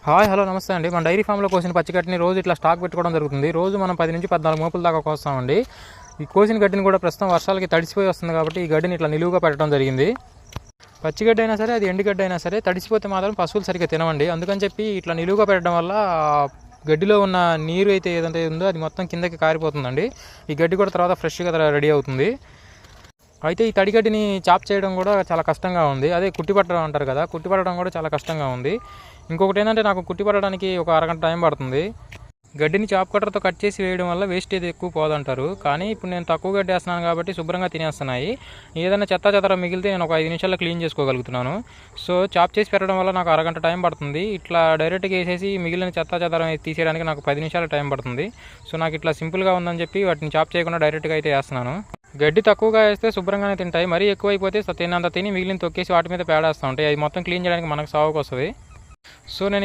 Hi hello నమస్తే అండి. మన డైరీ ఫామ్లో కోసిన పచ్చిగడ్డిని రోజు ఇట్లా స్టాక్ పెట్టుకోవడం జరుగుతుంది. రోజు మనం 10 నుంచి 14 మోపుల దాకా కోస్తామండి. ఈ కోసిన గడ్డిని కూడా ప్రస్తుతం వర్షాలకి తడిసిపోయి వస్తుంది కాబట్టి ఈ గడ్డిని ఇట్లా నిలువుగా పెట్టడం జరిగింది. పచ్చిగడ్డి అయినా సరే, అది ఎండుగడ్డి అయినా సరే, తడిసిపోతే మాత్రం పశువులు సరిగ్గా తినవండి. అందుకని చెప్పి ఇట్లా నిలువుగా పెట్టడం వల్ల గడ్డిలో ఉన్న నీరు అయితే ఏదంటే ఉందో అది మొత్తం కిందకి కారిపోతుందండి. ఈ గడ్డి కూడా తర్వాత ఫ్రెష్గా రెడీ అవుతుంది. అయితే ఈ తడిగడ్డిని చాప్ చేయడం కూడా చాలా కష్టంగా ఉంది. అదే కుట్టిపట్టడం అంటారు కదా, కుట్టిపట్టడం కూడా చాలా కష్టంగా ఉంది. ఇంకొకటి ఏంటంటే నాకు కుట్టిపట్టడానికి ఒక అరగంట టైం పడుతుంది. గడ్డిని చాప్ కట్టర్తో కట్ చేసి వేయడం వల్ల వేస్టేజ్ ఎక్కువ పోదంటారు. కానీ ఇప్పుడు నేను తక్కువ గడ్డి వేస్తున్నాను కాబట్టి శుభ్రంగా తినేస్తున్నాయి. ఏదైనా చెత్త చెదర మిగిలితే నేను ఒక 5 నిమిషాల్లో క్లీన్ చేసుకోగలుగుతున్నాను. సో చాప్ చేసి పెట్టడం వల్ల నాకు అరగంట టైం పడుతుంది. ఇట్లా డైరెక్ట్గా వేసేసి మిగిలిన చెత్త చెదరం తీసేయడానికి నాకు 10 నిమిషాల టైం పడుతుంది. సో నాకు ఇట్లా సింపుల్గా ఉందని చెప్పి వాటిని చాప్ చేయకుండా డైరెక్ట్గా అయితే వేస్తున్నాను. గడ్డి తక్కువగా వేస్తే శుభ్రంగానే తింటాయి. మరీ ఎక్కువైపోతే తిన్నంత తిని మిగిలిన తొక్కేసి వాటి మీద పేడేస్తూ ఉంటాయి. అది మొత్తం క్లీన్ చేయడానికి మనకు సాగుకు వస్తుంది. సో నేను